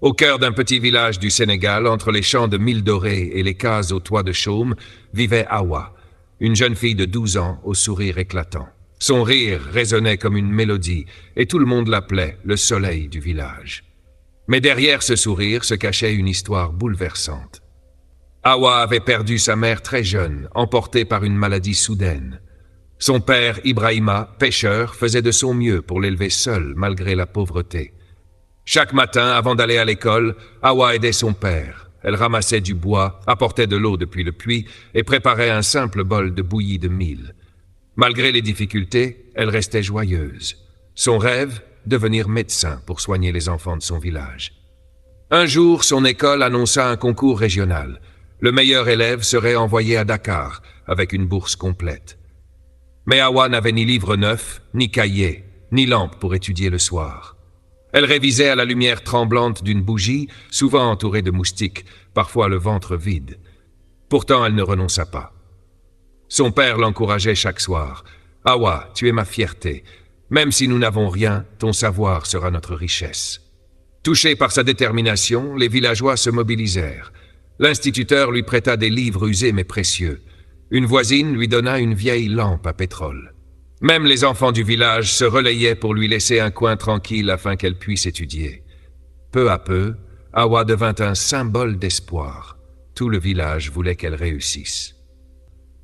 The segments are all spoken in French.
Au cœur d'un petit village du Sénégal, entre les champs de mil dorés et les cases aux toits de chaume, vivait Awa, une jeune fille de 12 ans au sourire éclatant. Son rire résonnait comme une mélodie, et tout le monde l'appelait le soleil du village. Mais derrière ce sourire se cachait une histoire bouleversante. Awa avait perdu sa mère très jeune, emportée par une maladie soudaine. Son père, Ibrahima, pêcheur, faisait de son mieux pour l'élever seul, malgré la pauvreté. Chaque matin, avant d'aller à l'école, Awa aidait son père. Elle ramassait du bois, apportait de l'eau depuis le puits et préparait un simple bol de bouillie de mil. Malgré les difficultés, elle restait joyeuse. Son rêve, devenir médecin pour soigner les enfants de son village. Un jour, son école annonça un concours régional. Le meilleur élève serait envoyé à Dakar, avec une bourse complète. Mais Awa n'avait ni livre neuf, ni cahier, ni lampe pour étudier le soir. Elle révisait à la lumière tremblante d'une bougie, souvent entourée de moustiques, parfois le ventre vide. Pourtant, elle ne renonça pas. Son père l'encourageait chaque soir. « Awa, tu es ma fierté. Même si nous n'avons rien, ton savoir sera notre richesse. » Touchés par sa détermination, les villageois se mobilisèrent. L'instituteur lui prêta des livres usés mais précieux. Une voisine lui donna une vieille lampe à pétrole. Même les enfants du village se relayaient pour lui laisser un coin tranquille afin qu'elle puisse étudier. Peu à peu, Awa devint un symbole d'espoir. Tout le village voulait qu'elle réussisse.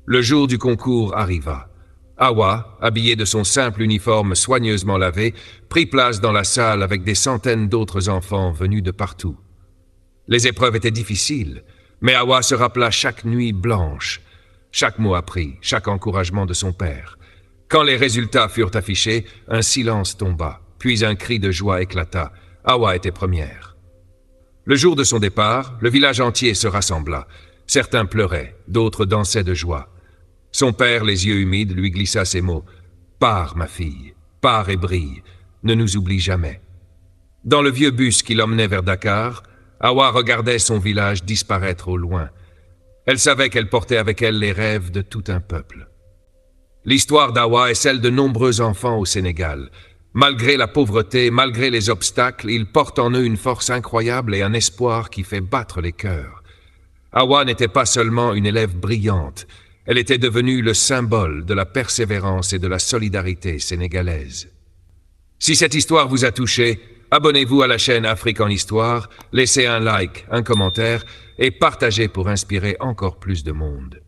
Le jour du concours arriva. Awa, habillée de son simple uniforme soigneusement lavé, prit place dans la salle avec des centaines d'autres enfants venus de partout. Les épreuves étaient difficiles, mais Awa se rappela chaque nuit blanche, chaque mot appris, chaque encouragement de son père. Quand les résultats furent affichés, un silence tomba, puis un cri de joie éclata. Awa était première. Le jour de son départ, le village entier se rassembla. Certains pleuraient, d'autres dansaient de joie. Son père, les yeux humides, lui glissa ces mots. « Pars, ma fille, pars et brille, ne nous oublie jamais. » Dans le vieux bus qui l'emmenait vers Dakar, Awa regardait son village disparaître au loin. Elle savait qu'elle portait avec elle les rêves de tout un peuple. L'histoire d'Awa est celle de nombreux enfants au Sénégal. Malgré la pauvreté, malgré les obstacles, ils portent en eux une force incroyable et un espoir qui fait battre les cœurs. Awa n'était pas seulement une élève brillante, elle était devenue le symbole de la persévérance et de la solidarité sénégalaise. Si cette histoire vous a touché, abonnez-vous à la chaîne Afrique en Histoire, laissez un like, un commentaire et partagez pour inspirer encore plus de monde.